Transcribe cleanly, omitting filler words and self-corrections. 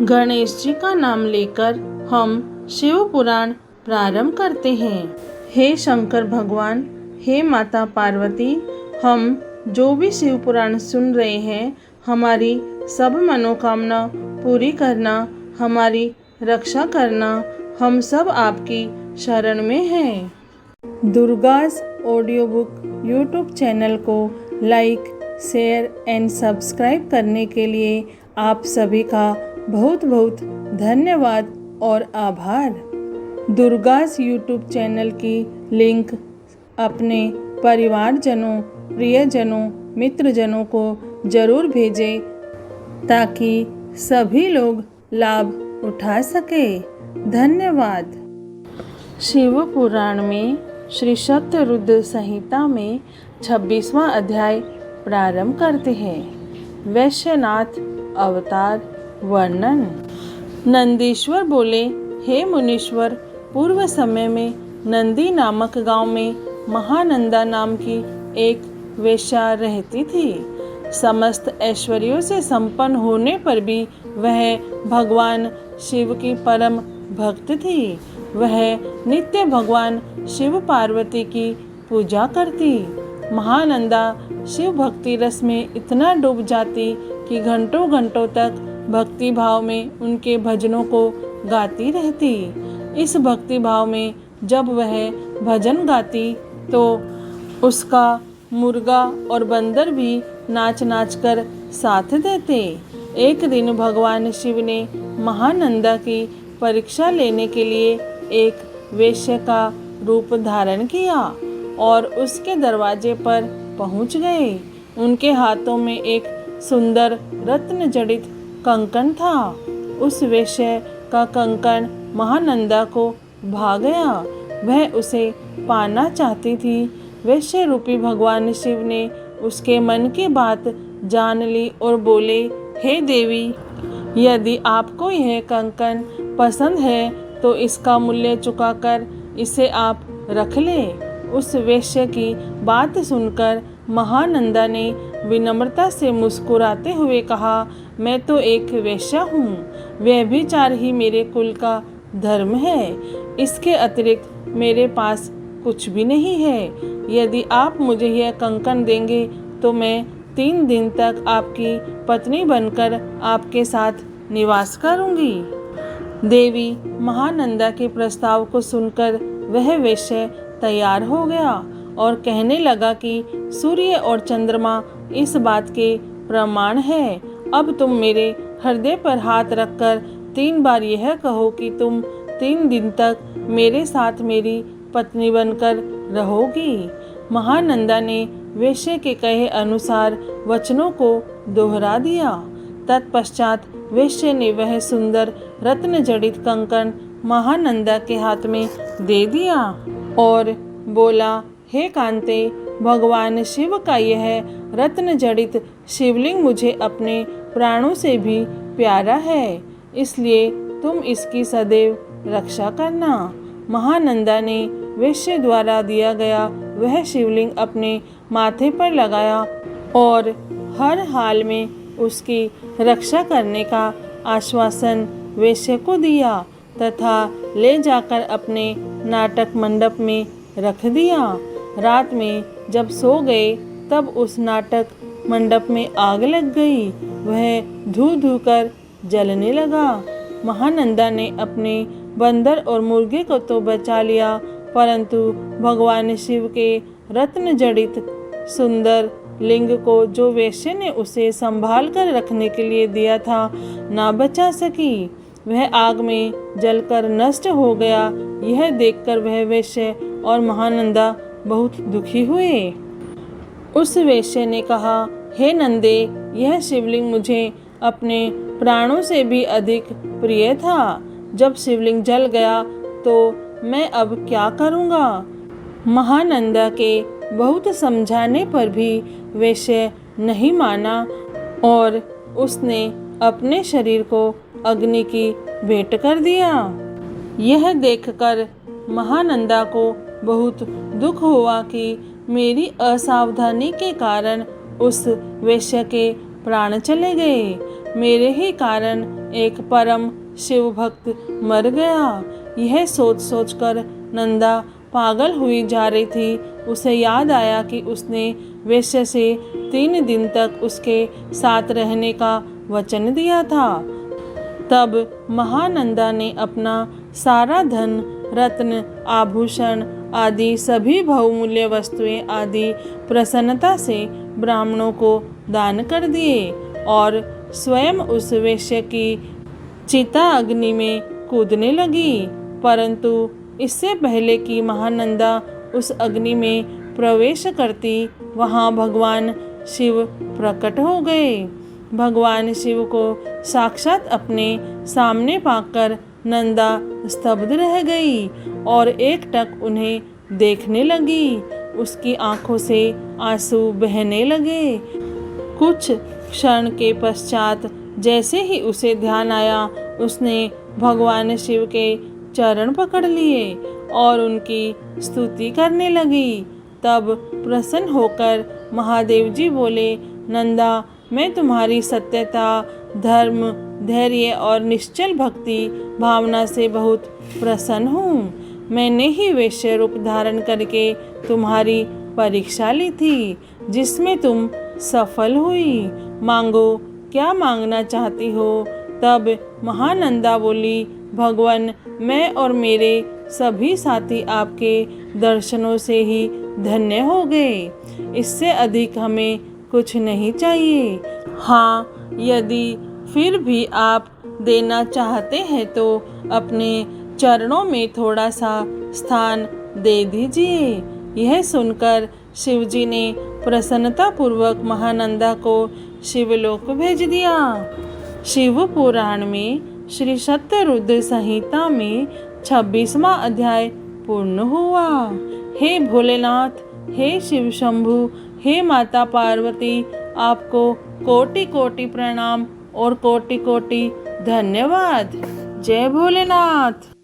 गणेश जी का नाम लेकर हम शिव पुराण प्रारंभ करते हैं। हे शंकर भगवान, हे माता पार्वती, हम जो भी शिव पुराण सुन रहे हैं, हमारी सब मनोकामना पूरी करना, हमारी रक्षा करना, हम सब आपकी शरण में हैं। दुर्गास ऑडियो बुक यूट्यूब चैनल को लाइक, शेयर एंड सब्सक्राइब करने के लिए आप सभी का बहुत बहुत धन्यवाद और आभार। दुर्गास यूट्यूब चैनल की लिंक अपने परिवारजनों, प्रियजनों, मित्रजनों को ज़रूर भेजें ताकि सभी लोग लाभ उठा सके। धन्यवाद। शिव पुराण में श्री शतरुद्र संहिता में 26वां अध्याय प्रारंभ करते हैं। वैश्यनाथ अवतार वर्णन। नंदीश्वर बोले, हे मुनीश्वर, पूर्व समय में नंदी नामक गांव में महानंदा नाम की एक वेश्या रहती थी। समस्त ऐश्वर्यों से संपन्न होने पर भी वह भगवान शिव की परम भक्त थी। वह नित्य भगवान शिव पार्वती की पूजा करती। महानंदा शिव भक्ति रस में इतना डूब जाती कि घंटों घंटों तक भक्ति भाव में उनके भजनों को गाती रहती। इस भक्ति भाव में जब वह भजन गाती तो उसका मुर्गा और बंदर भी नाच नाच कर साथ देते। एक दिन भगवान शिव ने महानंदा की परीक्षा लेने के लिए एक वेश्या का रूप धारण किया और उसके दरवाजे पर पहुंच गए। उनके हाथों में एक सुंदर रत्न जड़ित कंकण था। उस वेश्या का कंकण महानंदा को भा गया। वह उसे पाना चाहती थी। वेश्या रूपी भगवान शिव ने उसके मन की बात जान ली और बोले, हे देवी, यदि आपको यह कंकण पसंद है तो इसका मूल्य चुकाकर इसे आप रख ले। उस वेश्या की बात सुनकर महानंदा ने विनम्रता से मुस्कुराते हुए कहा, मैं तो एक वेश्या हूँ। व्यभिचार ही मेरे कुल का धर्म है। इसके अतिरिक्त मेरे पास कुछ भी नहीं है। यदि आप मुझे यह कंकण देंगे तो मैं 3 दिन तक आपकी पत्नी बनकर आपके साथ निवास करूंगी। देवी महानंदा के प्रस्ताव को सुनकर वह वेश्या तैयार हो गया और कहने लगा कि सूर्य और चंद्रमा इस बात के प्रमाण है। अब तुम मेरे हृदय पर हाथ रखकर 3 बार यह कहो कि तुम 3 दिन तक मेरे साथ मेरी पत्नी बनकर रहोगी। महानंदा ने वेश्या के कहे अनुसार वचनों को दोहरा दिया। तत्पश्चात वेश्या ने वह सुंदर रत्न जड़ित कंकण महानंदा के हाथ में दे दिया और बोला, हे कांते, भगवान शिव का यह रत्न जड़ित शिवलिंग मुझे अपने प्राणों से भी प्यारा है, इसलिए तुम इसकी सदैव रक्षा करना। महानंदा ने वेश्या द्वारा दिया गया वह शिवलिंग अपने माथे पर लगाया और हर हाल में उसकी रक्षा करने का आश्वासन वेश्या को दिया तथा ले जाकर अपने नाटक मंडप में रख दिया। रात में जब सो गए तब उस नाटक मंडप में आग लग गई। वह धू धू कर जलने लगा। महानंदा ने अपने बंदर और मुर्गे को तो बचा लिया, परंतु भगवान शिव के रत्न जड़ित सुंदर लिंग को जो वेश्या ने उसे संभाल कर रखने के लिए दिया था, ना बचा सकी। वह आग में जलकर नष्ट हो गया। यह देखकर वह वेश्या और महानंदा बहुत दुखी हुए। उस वेश्या ने कहा, हे नंदे, यह शिवलिंग मुझे अपने प्राणों से भी अधिक प्रिय था। जब शिवलिंग जल गया तो मैं अब क्या करूँगा। महानंदा के बहुत समझाने पर भी वेश्या नहीं माना और उसने अपने शरीर को अग्नि की भेंट कर दिया। यह देखकर महानंदा को बहुत दुख हुआ कि मेरी असावधानी के कारण उस वेश्या के प्राण चले गए। मेरे ही कारण एक परम शिव भक्त मर गया। यह सोच सोचकर नंदा पागल हुई जा रही थी। उसे याद आया कि उसने वेश्या से 3 दिन तक उसके साथ रहने का वचन दिया था। तब महानंदा ने अपना सारा धन, रत्न, आभूषण आदि सभी बहुमूल्य वस्तुएं आदि प्रसन्नता से ब्राह्मणों को दान कर दिए और स्वयं उस वेश्या की चिता अग्नि में कूदने लगी। परंतु इससे पहले कि महानंदा उस अग्नि में प्रवेश करती, वहाँ भगवान शिव प्रकट हो गए। भगवान शिव को साक्षात अपने सामने पाकर नंदा स्तब्ध रह गई और एकटक उन्हें देखने लगी। उसकी आंखों से आंसू बहने लगे। कुछ क्षण के पश्चात जैसे ही उसे ध्यान आया, उसने भगवान शिव के चरण पकड़ लिए और उनकी स्तुति करने लगी। तब प्रसन्न होकर महादेव जी बोले, नंदा, मैं तुम्हारी सत्यता, धर्म, धैर्य और निश्चल भक्ति भावना से बहुत प्रसन्न हूँ। मैंने ही वेश्या रूप धारण करके तुम्हारी परीक्षा ली थी, जिसमें तुम सफल हुई। मांगो, क्या मांगना चाहती हो? तब महानंदा बोली, भगवान, मैं और मेरे सभी साथी आपके दर्शनों से ही धन्य हो गए। इससे अधिक हमें कुछ नहीं चाहिए। हाँ, यदि फिर भी आप देना चाहते हैं तो अपने चरणों में थोड़ा सा स्थान दे दीजिए। यह सुनकर शिवजी ने प्रसन्नतापूर्वक महानंदा को शिवलोक भेज दिया। शिव पुराण में श्री सत्यरुद्र संहिता में 26वां अध्याय पूर्ण हुआ। हे भोलेनाथ, हे शिव शंभु, हे माता पार्वती, आपको कोटि कोटि प्रणाम और कोटि कोटि धन्यवाद। जय भोलेनाथ।